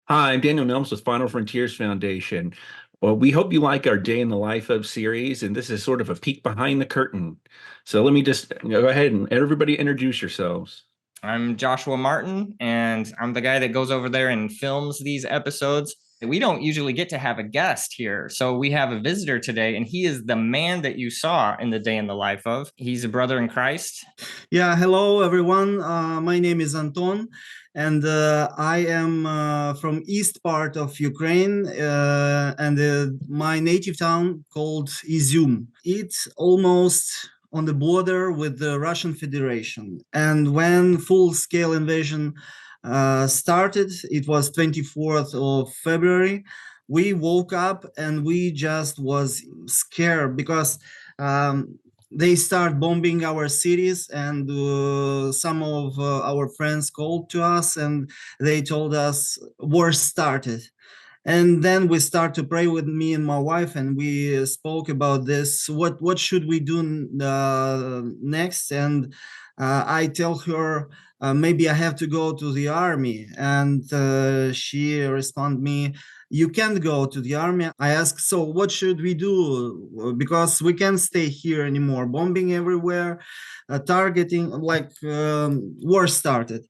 Hi, I'm Daniel Nelms with Final Frontiers Foundation. Well, we hope you like our Day in the Life of series, and this is sort of a peek behind the curtain. So let me just go ahead and everybody introduce yourselves. I'm Joshua Martyn, and I'm the guy that goes over there and films these episodes. We don't usually get to have a guest here, so we have a visitor today, and he is the man that you saw in the Day in the Life of. He's a brother in Christ. Yeah, hello everyone. My name is Anton, and I am from east part of Ukraine, and my native town called Izum. It's almost on the border with the Russian Federation. And when full-scale invasion started, it was 24th of February. We woke up and we just was scared because they start bombing our cities, and some of our friends called to us and they told us war started. And then we start to pray with me and my wife, and we spoke about this, what should we do next. And I tell her, maybe I have to go to the army. And she respond me, you can't go to the army. I ask, so what should we do? Because we can't stay here anymore, bombing everywhere, targeting, like war started.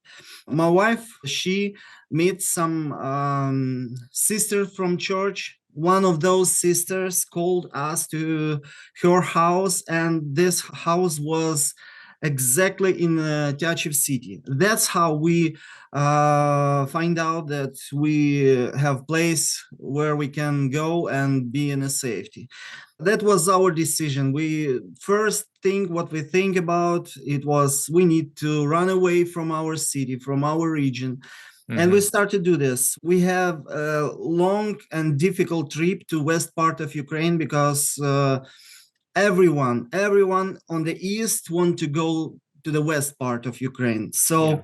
My wife, she meet some sisters from church. One of those sisters called us to her house, and this house was exactly in Tyachiv city. That's how we find out that we have place where we can go and be in a safety. That was our decision. We first think what we think about it was we need to run away from our city, from our region. And we start to do this. We have a long and difficult trip to west part of Ukraine because everyone on the east want to go to the west part of Ukraine. So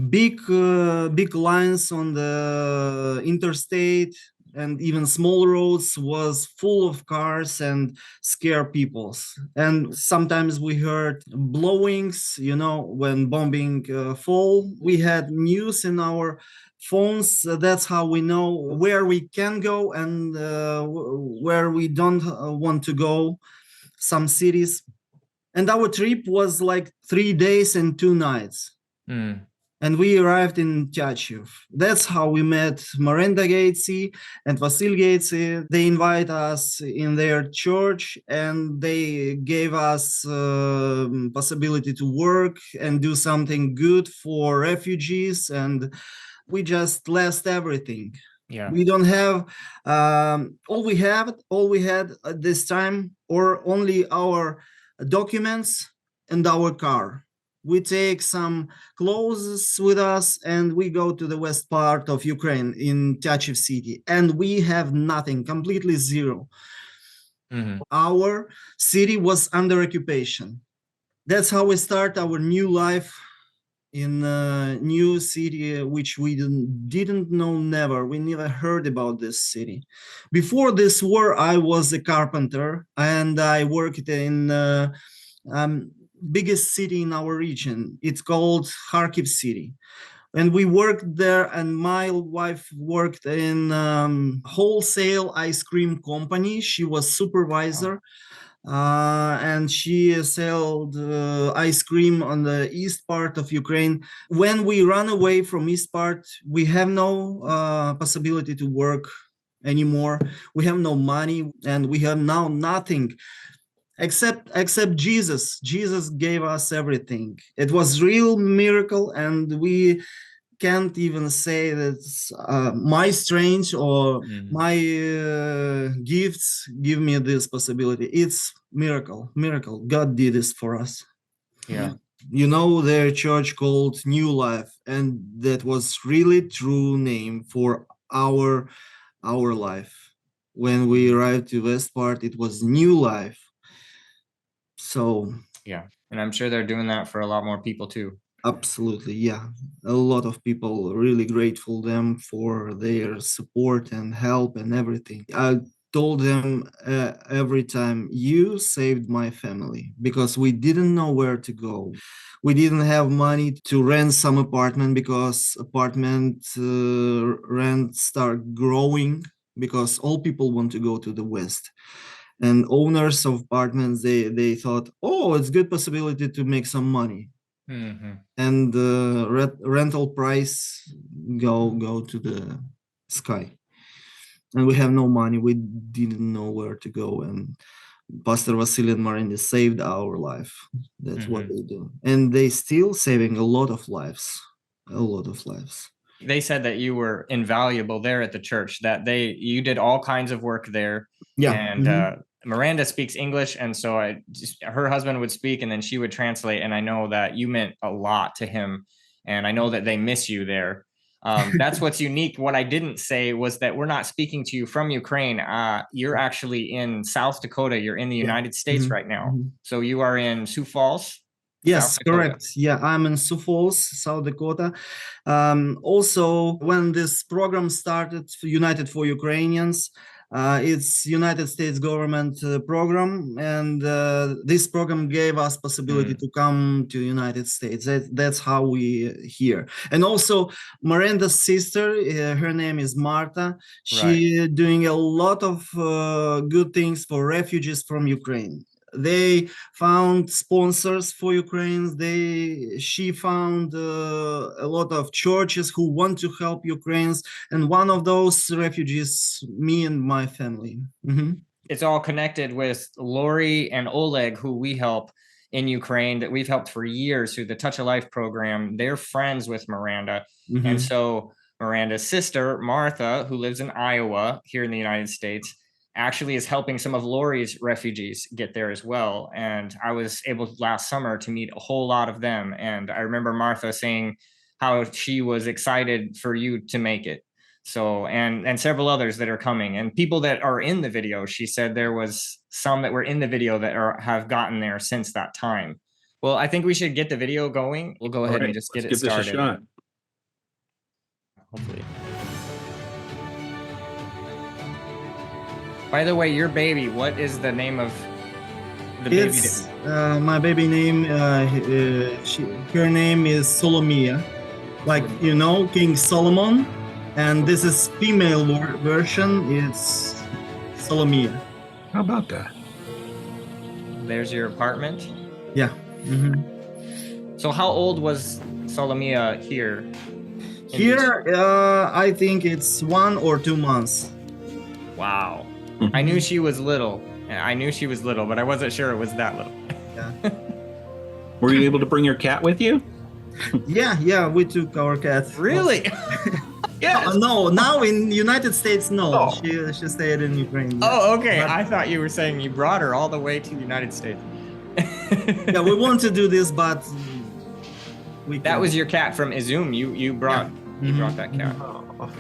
big lines on the interstate and even small roads was full of cars and scare peoples. And sometimes we heard blowings, when bombing fall. We had news in our phones. That's how we know where we can go and where we don't want to go, some cities. And our trip was like 3 days and 2 nights. And we arrived in Tyachiv. That's how we met Maranda Heytsi and Vasil Heytsi. They invite us in their church, and they gave us possibility to work and do something good for refugees. And we just lost everything. Yeah. We don't have all we had at this time, or only our documents and our car. We take some clothes with us, and we go to the west part of Ukraine in Tyachiv city, and we have nothing, completely zero. Our city was under occupation. That's how we start our new life in a new city, which we didn't know, we never heard about this city. Before this war, I was a carpenter, and I worked in biggest city in our region. It's called Kharkiv city. And we worked there, and my wife worked in wholesale ice cream company. She was supervisor. And she sold ice cream on the east part of Ukraine. When we run away from east part, we have no possibility to work anymore. We have no money, and we have now nothing except Jesus. Jesus gave us everything. It was real miracle, and we can't even say that my strength or my gifts give me this possibility. It's miracle. God did this for us. Yeah. Their church called New Life, and that was really true name for our life. When we arrived to West Part, it was New Life. So Yeah. And I'm sure they're doing that for a lot more people too. absolutely, yeah. A lot of people really grateful them for their support and help and everything. told them every time, you saved my family, because we didn't know where to go. We didn't have money to rent some apartment, because apartment rent start growing, because all people want to go to the West. And owners of apartments, they thought, oh, it's good possibility to make some money. And the rental price go to the sky. And we have no money. We didn't know where to go. And Pastor Vasily and Maranda saved our life. That's what they do. And they still saving a lot of lives, a lot of lives. They said that you were invaluable there at the church, that you did all kinds of work there. Yeah. And Maranda speaks English. And so her husband would speak and then she would translate. And I know that you meant a lot to him. And I know that they miss you there. That's what's unique. What I didn't say was that we're not speaking to you from Ukraine. You're actually in South Dakota. You're in the United States right now. So you are in Sioux Falls? Yes, correct. Yeah, I'm in Sioux Falls, South Dakota. Also, when this program started, United for Ukrainians, it's United States government program, and this program gave us possibility to come to United States. That's how we here. And also, Maranda's sister, her name is Marta. She doing a lot of good things for refugees from Ukraine. They found sponsors for Ukraine. She found a lot of churches who want to help Ukrainians, and one of those refugees, me and my family. It's all connected with Lori and Oleg, who we help in Ukraine, that we've helped for years through the Touch of Life program. They're friends with Maranda, and so Maranda's sister Martha, who lives in Iowa here in the United States, actually is helping some of Lori's refugees get there as well. And I was able last summer to meet a whole lot of them. And I remember Martha saying how she was excited for you to make it. So, and several others that are coming, and people that are in the video. She said there was some that were in the video that have gotten there since that time. Well, I think we should get the video going. We'll go ahead and just get it started. This a shot. Hopefully. By the way, your baby, what is the name of the baby? It's my baby name. Her name is Solomia, like King Solomon, and this is female version. It's Solomia. How about that? There's your apartment. Yeah. So how old was Solomia here? Here, I think it's 1 or 2 months. Wow. I knew she was little. But I wasn't sure it was that little. Yeah. Were you able to bring your cat with you? Yeah, we took our cat. Really? Yes. No, now in United States, no. Oh. She stayed in Ukraine. Oh, okay. But I thought you were saying you brought her all the way to the United States. Yeah, we want to do this, but that was your cat from Izum. You brought that cat. Oh.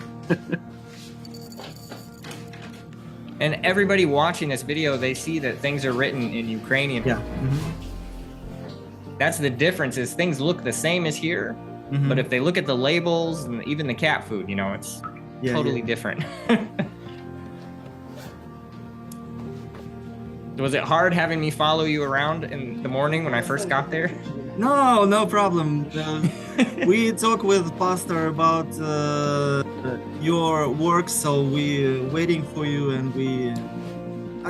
And everybody watching this video, they see that things are written in Ukrainian. Yeah. That's the difference, is things look the same as here, but if they look at the labels and even the cat food, it's totally different. Was it hard having me follow you around in the morning when I first got there? No problem. We talked with Pastor about your work, so we're waiting for you, and we...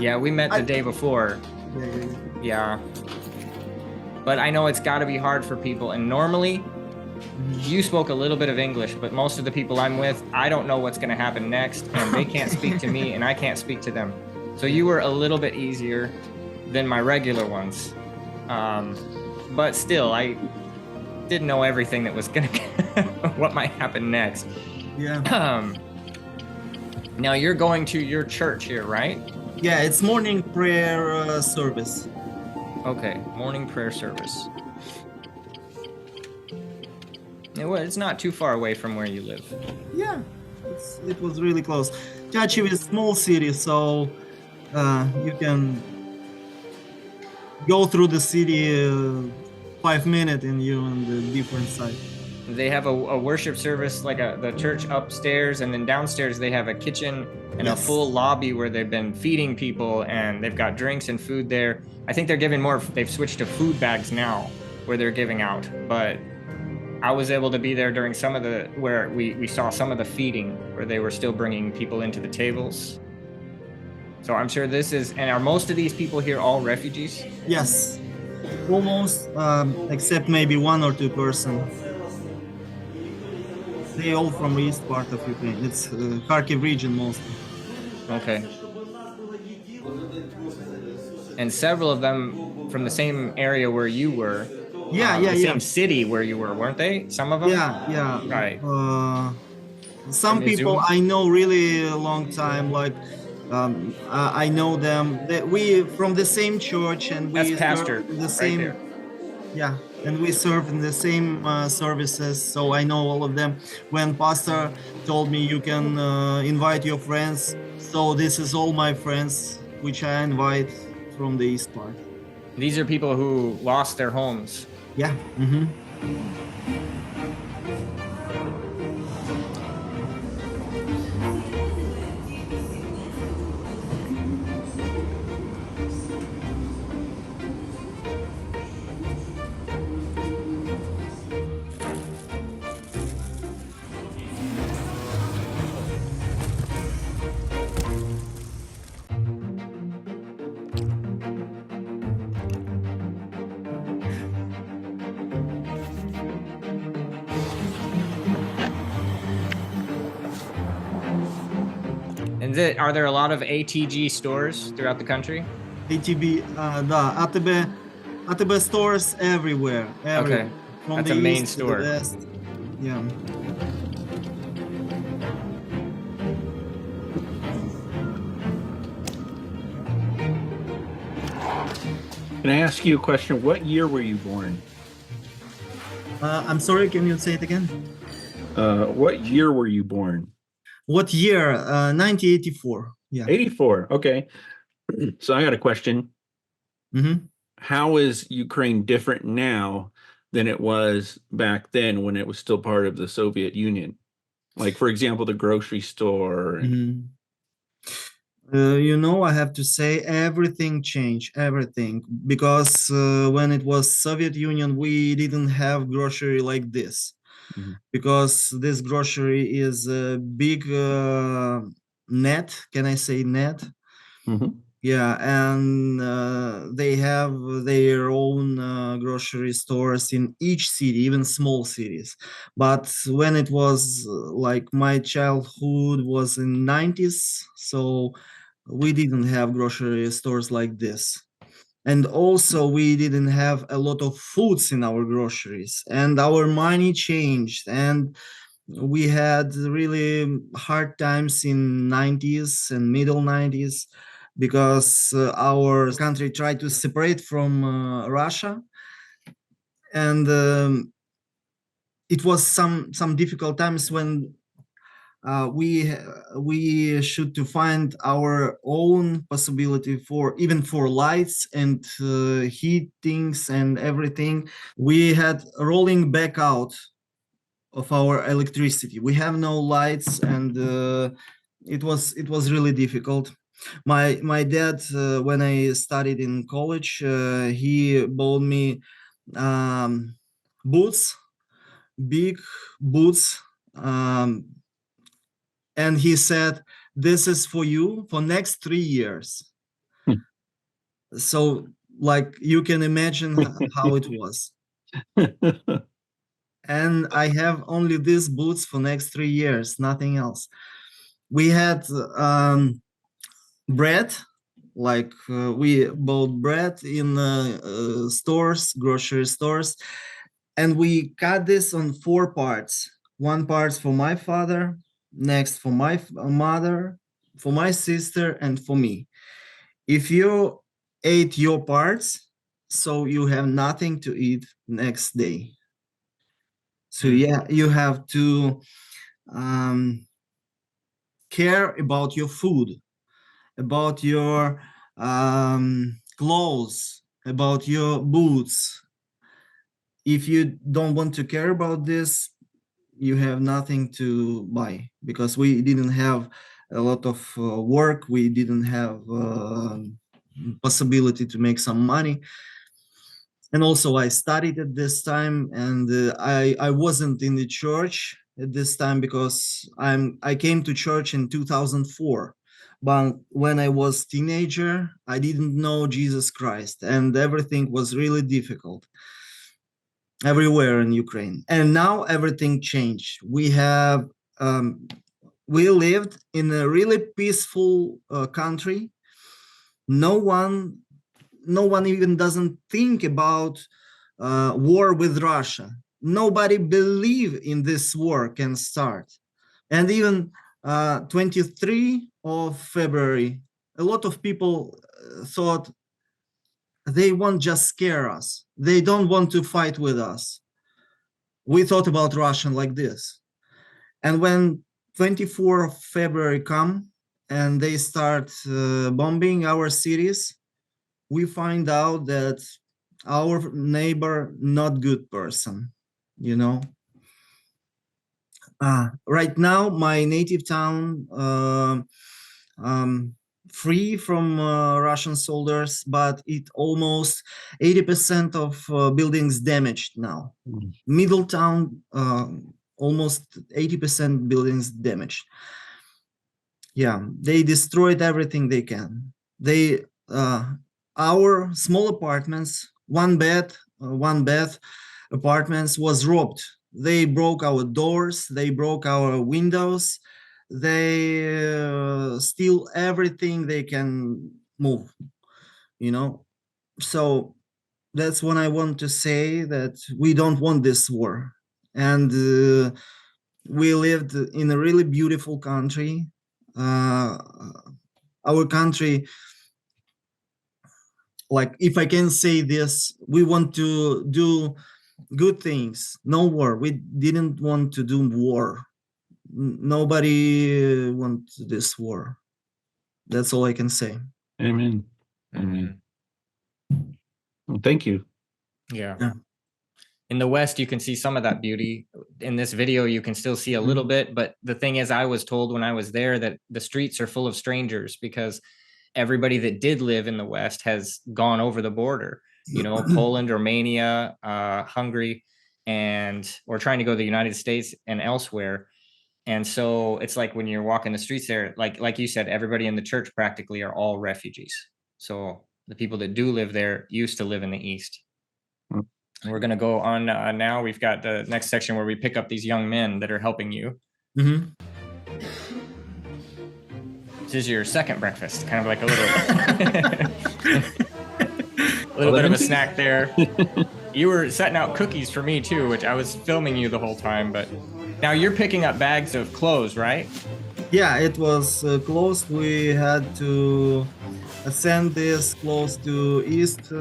Yeah, we met the day before. Yeah. But I know it's got to be hard for people, and normally you spoke a little bit of English, but most of the people I'm with, I don't know what's going to happen next, and they can't speak to me, and I can't speak to them. So you were a little bit easier than my regular ones. But still, I didn't know everything that was going to, what might happen next. Yeah. Now you're going to your church here, right? Yeah, it's morning prayer service. Okay, morning prayer service. It's not too far away from where you live. Yeah, it was really close. Heytsi is a small city, so you can go through the city 5 minutes and you're on the different side. They have a worship service, like the church upstairs, and then downstairs they have a kitchen and a Yes. full lobby where they've been feeding people, and they've got drinks and food there. I think they're giving more. They've switched to food bags now, where they're giving out. But I was able to be there during some of the where we saw some of the feeding, where they were still bringing people into the tables. So I'm sure this is. And are most of these people here all refugees? Yes, almost, except maybe 1 or 2 person. They all from the east part of Ukraine. It's Kharkiv region mostly. Okay. And several of them from the same area where you were. The same city where you were, weren't they? Some of them? Yeah. Right. Some From people Izum? I know really a long time, like I know them. We from the same church, and we That's pastor serve in the right same. there. Yeah, and we serve in the same services, so I know all of them. When pastor told me you can invite your friends, so this is all my friends which I invite from the east part. These are people who lost their homes. Yeah. And are there a lot of ATG stores throughout the country? ATB, да, ATB stores everywhere. Okay. From That's the a main east store. to the west. Yeah. Can I ask you a question? What year were you born? I'm sorry, can you say it again? What year were you born? What year? 1984. Yeah. 84. Okay. So I got a question. Mm-hmm. How is Ukraine different now than it was back then when it was still part of the Soviet Union? Like, for example, the grocery store. Mm-hmm. I have to say everything changed, everything, because when it was Soviet Union, we didn't have grocery like this, because this grocery is a big net. Can I say net? Yeah, and they have their own grocery stores in each city, even small cities. But when it was like my childhood was in 90s, so we didn't have grocery stores like this. And also we didn't have a lot of foods in our groceries, and our money changed, and we had really hard times in 90s and middle 90s, because our country tried to separate from Russia, and it was some difficult times when we should to find our own possibility for even for lights and heatings and everything. We had rolling back out of our electricity. We have no lights, and it was really difficult. My dad, when I studied in college, he bought me boots, big boots, and he said, "This is for you for next 3 years." So, like, you can imagine how it was. And I have only these boots for next 3 years, nothing else. We had bread, like we bought bread in stores, grocery stores, and we cut this on 4 parts. One part for my father, next for my mother, for my sister, and for me. If you ate your parts, so you have nothing to eat next day. So yeah, you have to care about your food, about your clothes, about your boots. If you don't want to care about this, you have nothing to buy, because we didn't have a lot of work. We didn't have possibility to make some money. And also I studied at this time, and I wasn't in the church at this time because I came to church in 2004. But when I was teenager, I didn't know Jesus Christ, and everything was really difficult everywhere in Ukraine. And now everything changed. We lived in a really peaceful country. No one even doesn't think about war with Russia. Nobody believe in this war can start. And even 23 of February, a lot of people thought they won't just scare us. They don't want to fight with us. We thought about Russian like this. And when 24 of February come and they start bombing our cities, we find out that our neighbor not good person, you know. Right now, my native town free from Russian soldiers, but it almost 80% of buildings damaged now. Middle town, almost 80% buildings damaged. Yeah, they destroyed everything they can. They our small apartments, one bed apartments was robbed. They broke our doors, they broke our windows, they steal everything they can move, you know. So that's what I want to say, that we don't want this war. And we lived in a really beautiful country. Our country, like, if I can say this, we want to do good things, no war. We didn't want to do war. Nobody wants this war. That's all I can say. Amen. Amen. Well, thank you. Yeah. In the West, you can see some of that beauty. In this video, you can still see a little bit. But the thing is, I was told when I was there that the streets are full of strangers because everybody that did live in the West has gone over the border, you know, Poland, Romania, Hungary, or trying to go to the United States and elsewhere. And so it's like when you're walking the streets there, like you said, everybody in the church practically are all refugees. So the people that do live there used to live in the East. And we're going to go on now. We've got the next section where we pick up these young men that are helping you. Mm-hmm. This is your second breakfast, kind of like a little bit of a snack there. You were setting out cookies for me too, which I was filming you the whole time. But now you're picking up bags of clothes, right? Yeah, it was closed. We had to send this clothes to East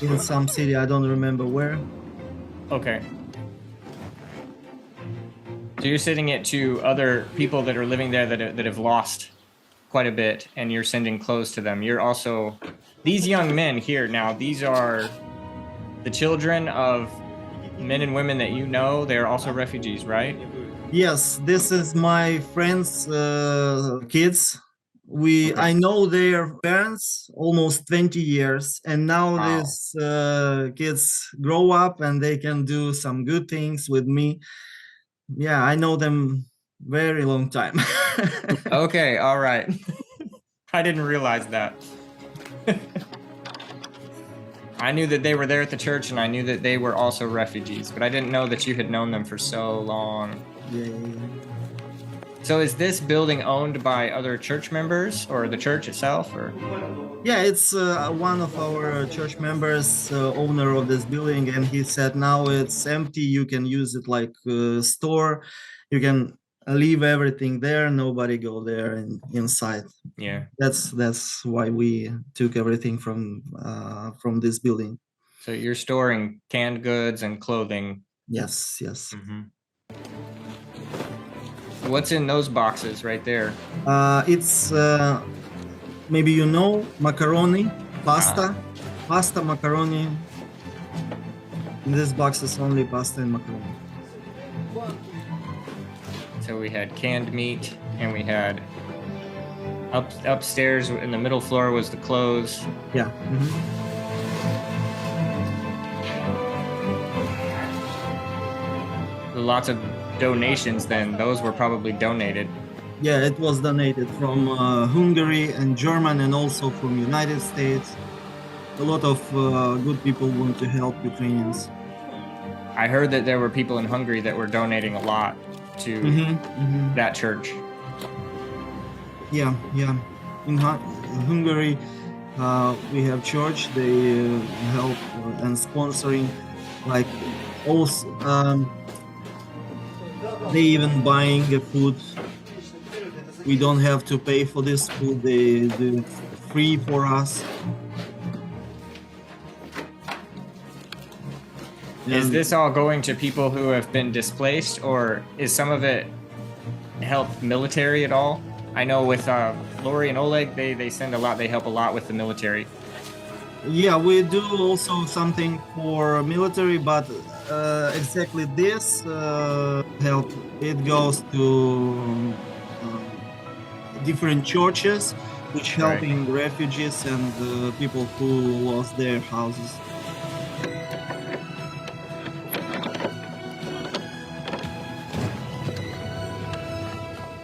in some city. I don't remember where. Okay. So you're sending it to other people that are living there that have lost quite a bit, and you're sending clothes to them. You're also, these young men here now, these are the children of men and women that you know. They're also refugees, right? Yes, this is my friends' kids. I know their parents almost 20 years, and now Wow. these kids grow up and they can do some good things with me. Yeah, I know them very long time. Okay, all right. I didn't realize that. I knew that they were there at the church, and I knew that they were also refugees, but I didn't know that you had known them for so long. Yeah. So is this building owned by other church members or the church itself, or? Yeah, it's one of our church members, owner of this building, and he said now it's empty. You can use it like a store. You can leave everything there. Nobody go there inside. Yeah. That's why we took everything from this building. So you're storing canned goods and clothing. Yes. Mm-hmm. What's in those boxes right there? It's maybe you know, macaroni, pasta, macaroni. In this box is only pasta and macaroni. So we had canned meat, and we had upstairs in the middle floor was the clothes. Yeah. Lots of donations then. Those were probably donated. Yeah, it was donated from Hungary and German, and also from United States. A lot of good people want to help Ukrainians. I heard that there were people in Hungary that were donating a lot to that church. Yeah. In Hungary, we have church. They help and sponsoring, like also they even buying the food. We don't have to pay for this food. They do it free for us. Is this all going to people who have been displaced, or is some of it help military at all? I know with Lori and Oleg, they send a lot. They help a lot with the military. Yeah, we do also something for military, but exactly this help, it goes to different churches, which helping refugees and people who lost their houses.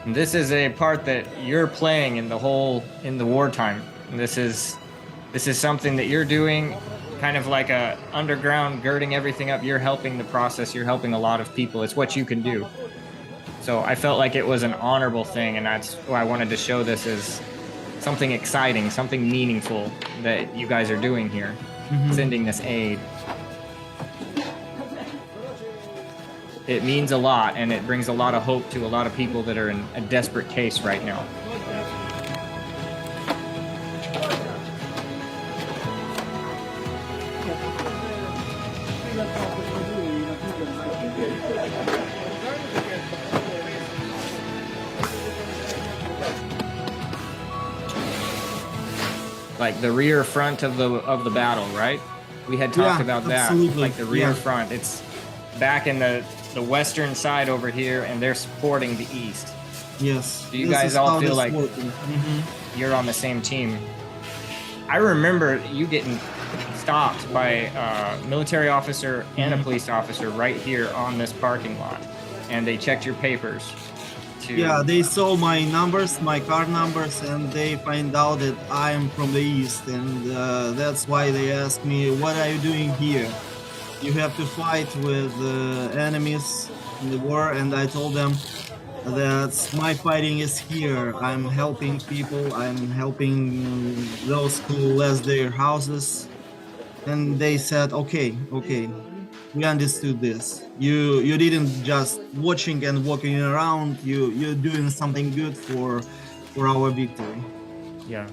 And this is a part that you're playing in the wartime. And this is something that you're doing, kind of like a underground, girding everything up. You're helping the process. You're helping a lot of people. It's what you can do. So I felt like it was an honorable thing, and that's why I wanted to show this as something exciting, something meaningful that you guys are doing here, sending this aid. It means a lot, and it brings a lot of hope to a lot of people that are in a desperate case right now. Like the rear front of the battle, right? We had talked about that, like the rear front. It's back in the western side over here, and they're supporting the east. Yes. Do you guys all feel like you're on the same team? I remember you getting stopped by a military officer and a police officer right here on this parking lot, and they checked your papers. Yeah, they saw my numbers, my car numbers, and they find out that I am from the east, and that's why they asked me, what are you doing here? You have to fight with enemies in the war, and I told them that my fighting is here. I'm helping people, I'm helping those who lost their houses, and they said, okay, we understood this. You didn't just watching and walking around. You're doing something good for our victory. Yeah.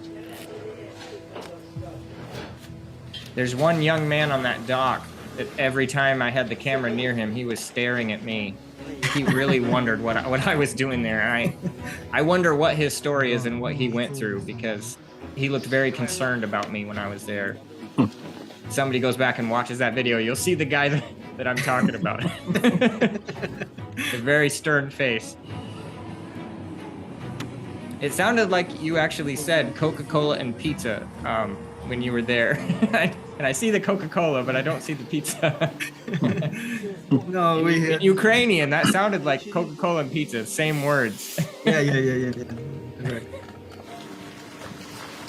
There's one young man on that dock that every time I had the camera near him, he was staring at me. He really wondered what I was doing there. I wonder what his story is and what he went through, because he looked very concerned about me when I was there. Somebody goes back and watches that video, you'll see the guy that I'm talking about. A very stern face. It sounded like you actually said Coca-Cola and pizza when you were there. And I see the Coca-Cola, but I don't see the pizza. No, in Ukrainian, that sounded like Coca-Cola and pizza, same words. Yeah. Correct.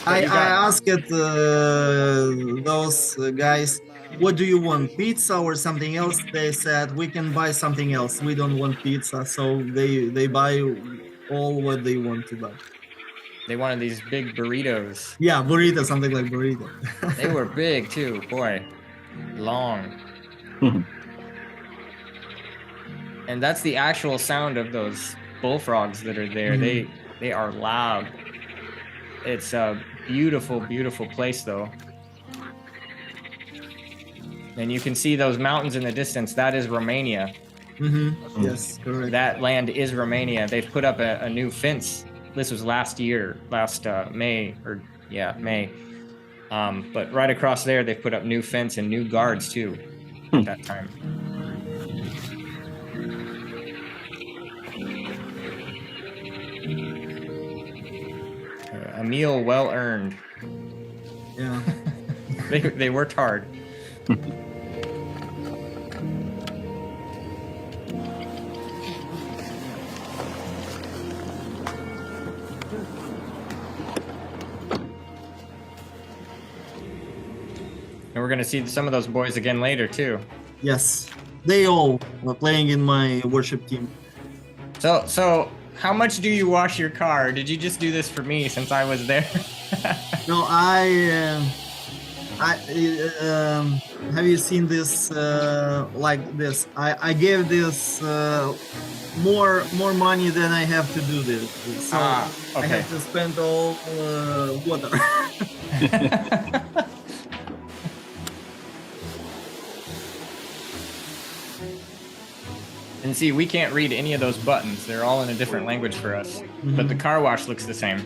I asked those guys, what do you want, pizza or something else? They said, we can buy something else. We don't want pizza. So they buy all what they want to buy. They wanted these big burritos. Yeah, burrito, something like burrito. They were big too, boy, long. And that's the actual sound of those bullfrogs that are there. They are loud. It's a beautiful, beautiful place though. And you can see those mountains in the distance. That is Romania. Yes, correct. That land is Romania. They've put up a new fence. This was last May. But right across there, they've put up new fence and new guards too. at that time. A meal well earned. Yeah. They worked hard. And we're gonna see some of those boys again later too. Yes. They all were playing in my worship team. So how much do you wash your car? Did you just do this for me since I was there? No, have you seen this like this? I gave this more money than I have to do this. So okay. I have to spend all water. And see, we can't read any of those buttons. They're all in a different language for us. But the car wash looks the same.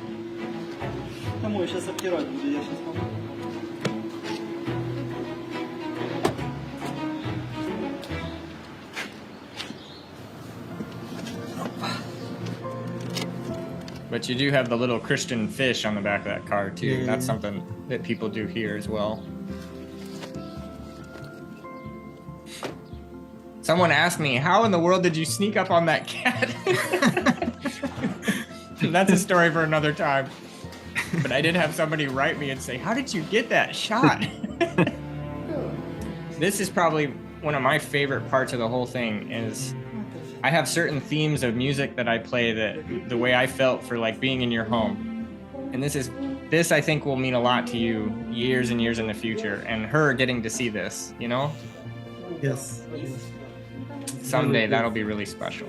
But you do have the little Christian fish on the back of that car too. Yeah. That's something that people do here as well. Someone asked me, how in the world did you sneak up on that cat? That's a story for another time. But I did have somebody write me and say, how did you get that shot? This is probably one of my favorite parts of the whole thing is I have certain themes of music that I play that the way I felt for like being in your home. And this I think will mean a lot to you years and years in the future, and her getting to see this, you know? Yes. Someday that'll be really special.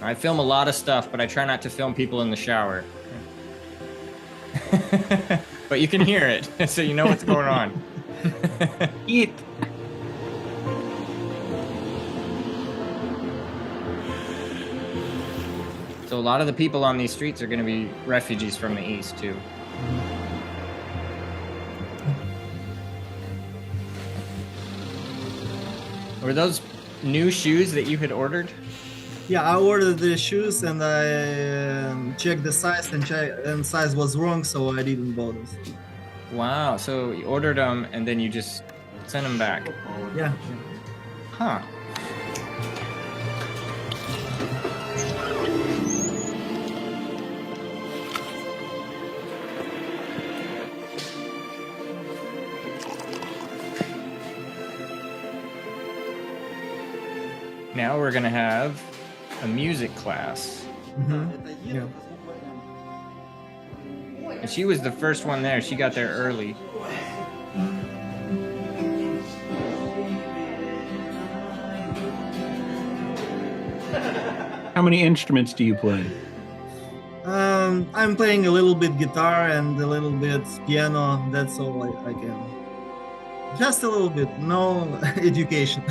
I film a lot of stuff, but I try not to film people in the shower. But you can hear it, so you know what's going on. Eat. So a lot of the people on these streets are going to be refugees from the east too. Were those new shoes that you had ordered? Yeah, I ordered the shoes and I checked the size and size was wrong, so I didn't buy this. Wow, so you ordered them and then you just sent them back. Yeah. Huh. Now we're gonna have a music class. Yeah. And she was the first one there. She got there early. How many instruments do you play? I'm playing a little bit guitar and a little bit piano. That's all I can. Just a little bit. No education.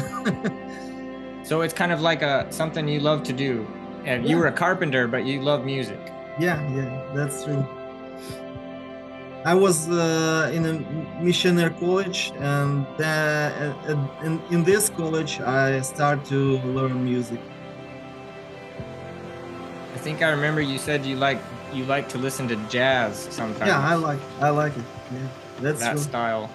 So it's kind of like something you love to do. And you were a carpenter, but you love music. Yeah, that's true. I was in a missionary college, and in this college, I started to learn music. I think I remember you said you like to listen to jazz sometimes. Yeah, I like it. Yeah, that's that true. style.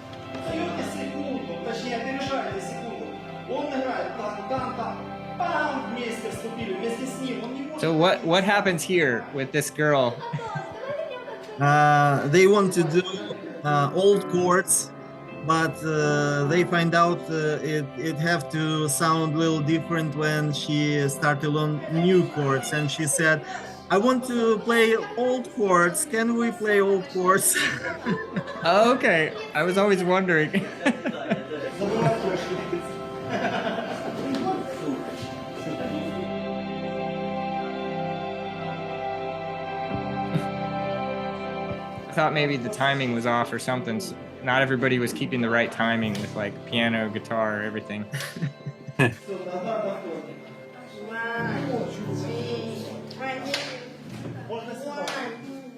So what happens here with this girl? They want to do old chords, but they find out it have to sound a little different when she start to learn new chords. And she said, I want to play old chords. Can we play old chords? Oh, okay. I was always wondering. I thought maybe the timing was off or something. So not everybody was keeping the right timing with like piano, guitar, everything.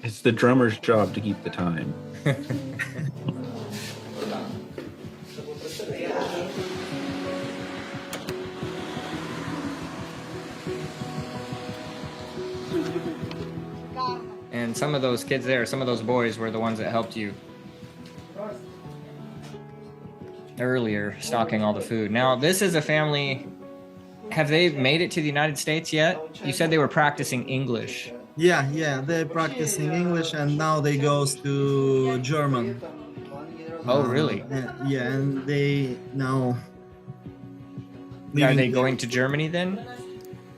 It's the drummer's job to keep the time. And some of those kids there, some of those boys were the ones that helped you earlier, stocking all the food. Now, this is a family. Have they made it to the United States yet? You said they were practicing English. Yeah, they're practicing English and now they goes to German. Oh, really? Yeah, and they now. Are they going to Germany then?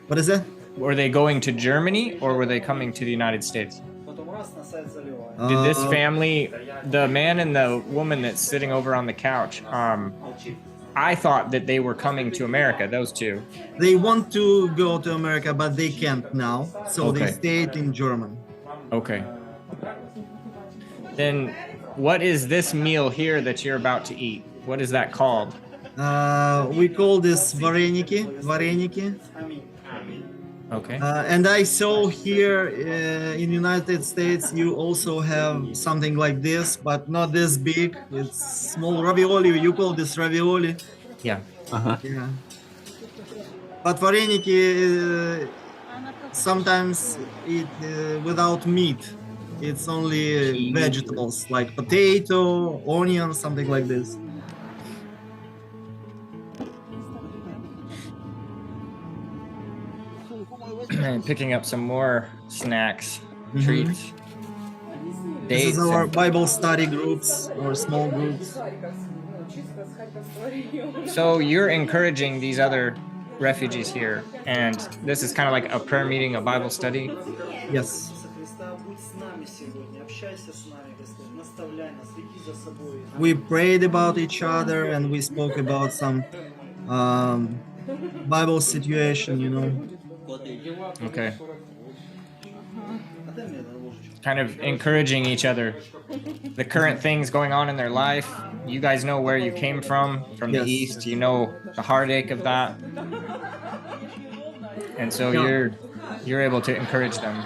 What is that? Were they going to Germany or were they coming to the United States? Did this family, the man and the woman that's sitting over on the couch, I thought that they were coming to America, those two. They want to go to America, but they can't now, so they Okay. stayed in German. Okay. Then what is this meal here that you're about to eat? What is that called? We call this vareniki. Okay. And I saw here in United States you also have something like this, but not this big. It's small ravioli. You call this ravioli. Yeah. Uh-huh. Yeah. But vareniki sometimes eat without meat. It's only vegetables like potato, onion, something like this. And picking up some more snacks, Mhm. treats. This Dates is our and- Bible study groups or small groups. So you're encouraging these other refugees here, and this is kind of like a prayer meeting, a Bible study. Yes. We prayed about each other and we spoke about some Bible situation, you know. Okay. Kind of encouraging each other. The current things going on in their life. You guys know where you came from the Yes. East. You know the heartache of that. And so Yeah. you're able to encourage them.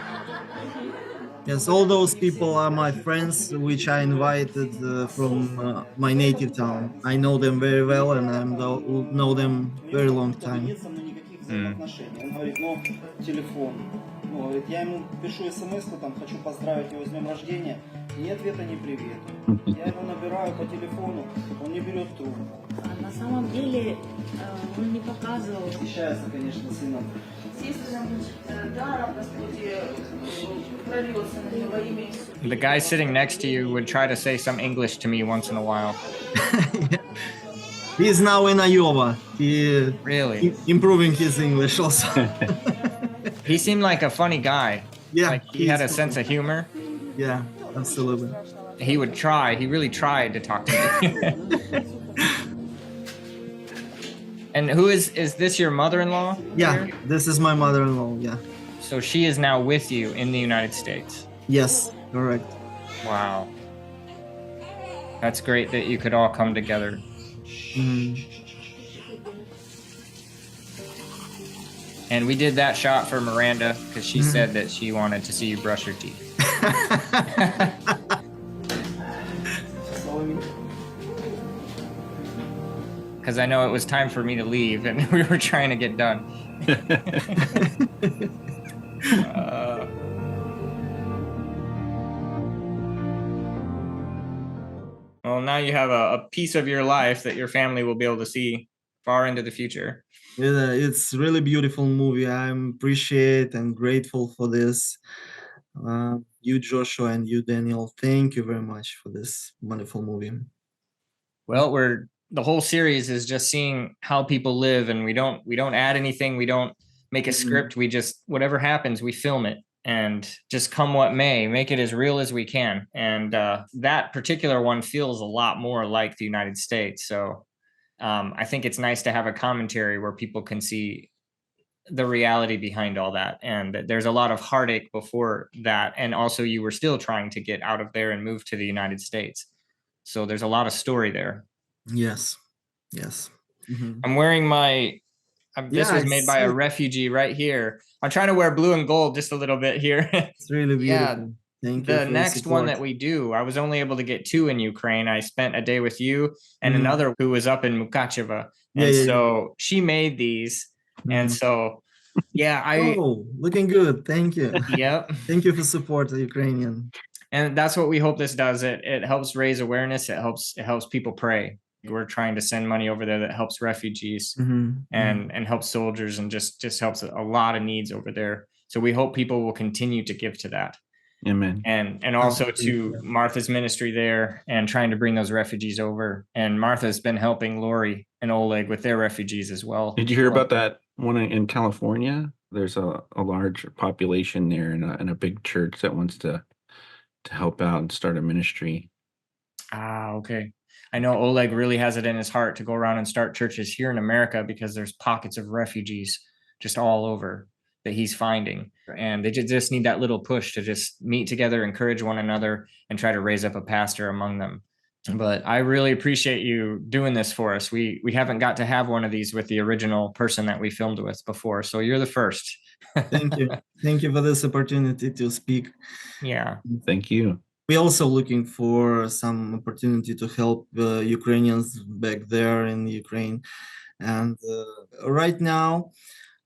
Yes, all those people are my friends, which I invited from my native town. I know them very well, and I know them very long time. Он говорит, ну, телефон. Ну, говорит, я ему пишу смс-ку, там, хочу поздравить его с днем рождения. Ни ответа, ни привета. Я его набираю по телефону, он не берет трубку. На самом деле он не показывал. Восхищается, конечно, сыном. The guy sitting next to you would try to say some English to me once in a while. He's now in Iowa. He Really? improving his English also. He seemed like a funny guy. Yeah, Like he had a he's- sense of humor. Yeah, absolutely. He would try. He really tried to talk to me. And who is this your mother-in-law? Yeah, here? this is my mother-in-law. Yeah. So she is now with you in the United States. Yes, correct. Wow. That's great that you could all come together. Mhm. And we did that shot for Miranda because she said that she wanted to see you brush your teeth. Because I know it was time for me to leave and we were trying to get done. Well, now you have a piece of your life that your family will be able to see far into the future. It's really beautiful movie. I'm appreciate and grateful for this. You, Joshua, and you, Daniel. Thank you very much for this wonderful movie. Well, the whole series is just seeing how people live, and we don't add anything. We don't make a script. We just, whatever happens, we film it, and just come what may, make it as real as we can. And that particular one feels a lot more like the United States. So I think it's nice to have a commentary where people can see the reality behind all that. And that there's a lot of heartache before that. And also you were still trying to get out of there and move to the United States. So there's a lot of story there. Yes, yes. Mhm. I'm wearing my This Yeah, was I made by a see. refugee right here. I'm trying to wear blue and gold just a little bit here. It's really Yeah, beautiful. Thank you the for next one support. that we do, I was only able to get 2 in Ukraine. I spent a day with you and Mhm. another who was up in Mukacheva. Yeah, And yeah, yeah. so she made these. And Mhm. so, yeah, Oh, looking good. Thank you. yep. Thank you for support, the Ukrainian. And that's what we hope this does. It helps raise awareness. It helps people pray. We're trying to send money over there that helps refugees Mhm, mhm. and helps soldiers and just helps a lot of needs over there. So we hope people will continue to give to that. Amen. And also Absolutely, to yeah. Martha's ministry there and trying to bring those refugees over. And Martha's been helping Lori and Oleg with their refugees as well. Did you hear about that one in California? There's a large population there and a big church that wants to help out and start a ministry. Ah, okay. I know Oleg really has it in his heart to go around and start churches here in America because there's pockets of refugees just all over that he's finding. And they just need that little push to just meet together, encourage one another, and try to raise up a pastor among them. But I really appreciate you doing this for us. We haven't got to have one of these with the original person that we filmed with before. So you're the first. Thank you. Thank you for this opportunity to speak. Yeah. Thank you. We're also looking for some opportunity to help Ukrainians back there in Ukraine. And right now,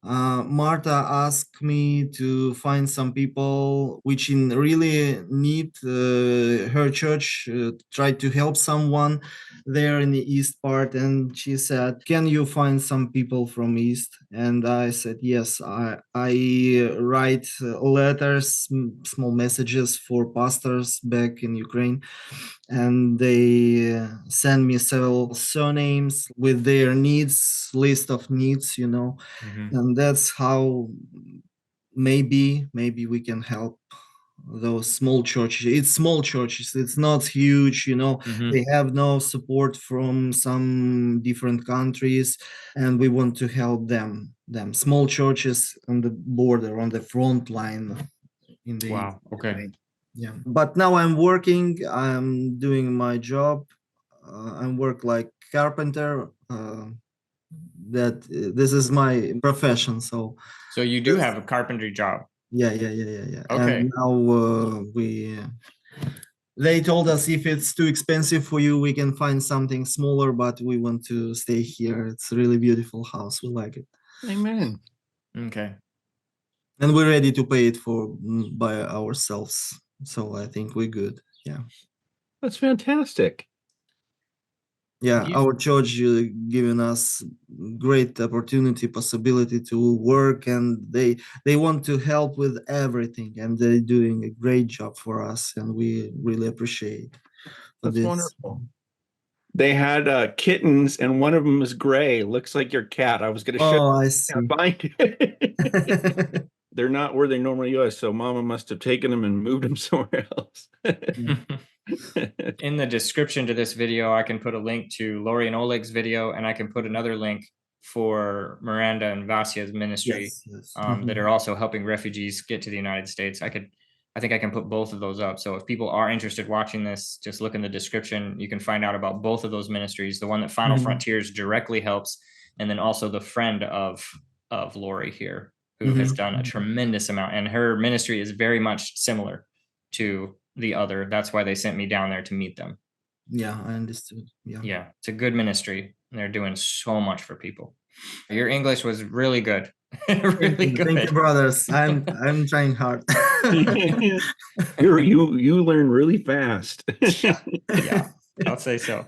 Marta asked me to find some people which in really need her church tried to help someone there in the east part, and she said, can you find some people from east? And I said yes. I write letters, small messages for pastors back in Ukraine, and they send me several surnames with their needs, list of needs, and that's how maybe we can help those small churches. It's small churches, it's not huge, they have no support from some different countries, and we want to help them small churches on the border, on the front line in the Wow. Okay. Ukraine. Yeah, but now I'm doing my job. I work like carpenter. This is my profession. So You do have a carpentry job. yeah. Okay. And now they told us if it's too expensive for you, we can find something smaller, but we want to stay here. It's a really beautiful house. We like it. Amen. Okay. And we're ready to pay it for by ourselves. So I think we're good. Yeah. That's fantastic. Yeah, our church giving us great opportunity, possibility to work, and they want to help with everything, and they're doing a great job for us, and we really appreciate That's this. wonderful. They had kittens, and one of them is gray. Looks like your cat. I was going to show Oh, I you. see. Can't find it. They're not where they normally go, so Mama must have taken them and moved them somewhere else. In the description to this video, I can put a link to Lori and Oleg's video, and I can put another link for Miranda and Vasya's ministry Yes. that are also helping refugees get to the United States. I think I can put both of those up. So if people are interested watching this, just look in the description. You can find out about both of those ministries, the one that Final Frontiers directly helps, and then also the friend of Lori here, who has done a tremendous amount. And her ministry is very much similar to the other. That's why they sent me down there to meet them. Yeah, I understood. Yeah, it's a good ministry. And they're doing so much for people. Your English was really good. Really good. Thank you, brothers. I'm trying hard. You learn really fast. Yeah, I'll say so.